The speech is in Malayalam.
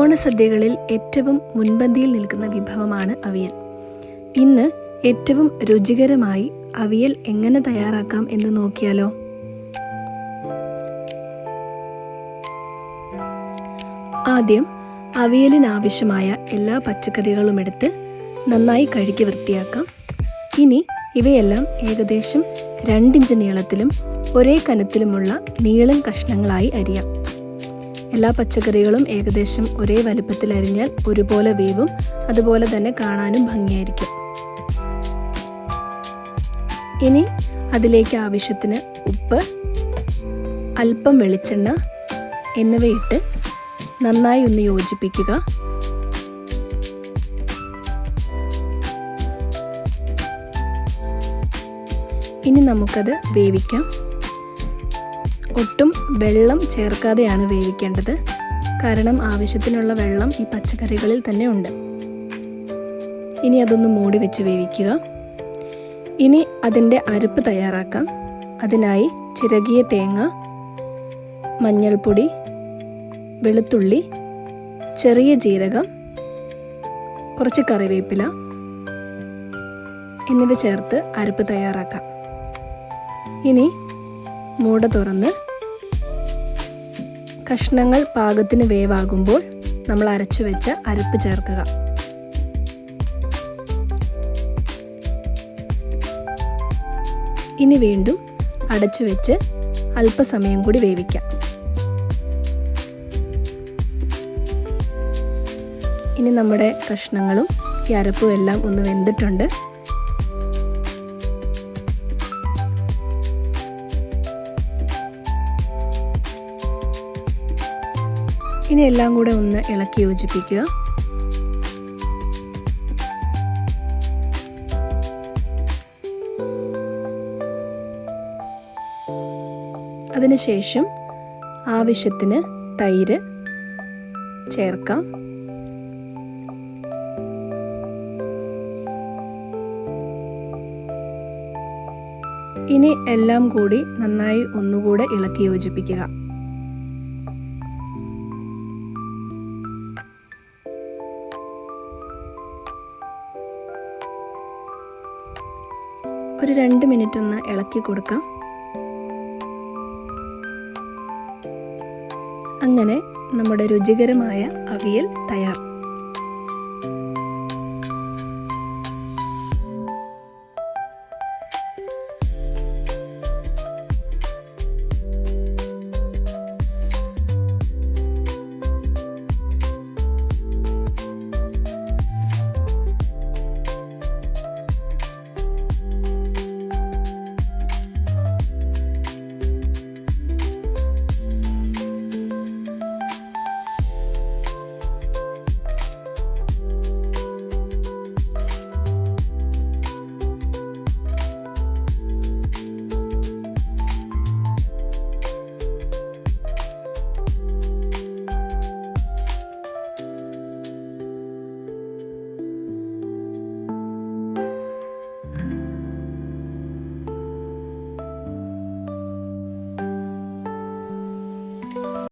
ഓണസദ്യകളിൽ ഏറ്റവും മുൻപന്തിയിൽ നിൽക്കുന്ന വിഭവമാണ് അവിയൽ. ഇന്ന് ഏറ്റവും രുചികരമായി അവിയൽ എങ്ങനെ തയ്യാറാക്കാം എന്ന് നോക്കിയാലോ? ആദ്യം അവിയലിനാവശ്യമായ എല്ലാ പച്ചക്കറികളും എടുത്ത് നന്നായി കഴുകി വൃത്തിയാക്കാം. ഇനി ഇവയെല്ലാം ഏകദേശം 2 ഇഞ്ച് നീളത്തിലും ഒരേ കനത്തിലുമുള്ള നീളൻ കഷ്ണങ്ങളായി അരിയാം. എല്ലാ പച്ചക്കറികളും ഏകദേശം ഒരേ വലുപ്പത്തിൽ അരിഞ്ഞാൽ ഒരുപോലെ വേവും, അതുപോലെ തന്നെ കാണാനും ഭംഗിയായിരിക്കും. ഇനി അതിലേക്ക് ആവശ്യത്തിന് ഉപ്പ്, അല്പം വെളിച്ചെണ്ണ എന്നിവയിട്ട് നന്നായി ഒന്ന് യോജിപ്പിക്കുക. ഇനി നമുക്കത് വേവിക്കാം. ഒട്ടും വെള്ളം ചേർക്കാതെയാണ് വേവിക്കേണ്ടത്, കാരണം ആവശ്യത്തിനുള്ള വെള്ളം ഈ പച്ചക്കറികളിൽ തന്നെ ഉണ്ട്. ഇനി അതൊന്ന് മൂടി വെച്ച് വേവിക്കുക. ഇനി അതിൻ്റെ അരപ്പ് തയ്യാറാക്കാം. അതിനായി ചിരകിയ തേങ്ങ, മഞ്ഞൾപ്പൊടി, വെളുത്തുള്ളി, ചെറിയ ജീരകം, കുറച്ച് കറിവേപ്പില എന്നിവ ചേർത്ത് അരപ്പ് തയ്യാറാക്കാം. ഇനി മൂട തുറന്ന് കഷ്ണങ്ങൾ പാകത്തിന് വേവാകുമ്പോൾ നമ്മൾ അരച്ചു വെച്ച അരപ്പ് ചേർക്കുക. ഇനി വീണ്ടും അടച്ചു വെച്ച് അല്പസമയം കൂടി വേവിക്കാം. ഇനി നമ്മുടെ കഷ്ണങ്ങളും ഈ അരപ്പും എല്ലാം ഒന്ന് വെന്തിട്ടുണ്ട്. ഇനി എല്ലാം കൂടെ ഒന്ന് ഇളക്കി യോജിപ്പിക്കുക. അതിനുശേഷം ആവശ്യത്തിന് തൈര് ചേർക്കാം. ഇനി എല്ലാം കൂടി നന്നായി ഒന്നുകൂടെ ഇളക്കി യോജിപ്പിക്കുക. ഒരു 2 മിനിറ്റ് ഒന്ന് ഇളക്കി കൊടുക്കാം. അങ്ങനെ നമ്മുടെ രുചികരമായ അവിയൽ തയ്യാർ.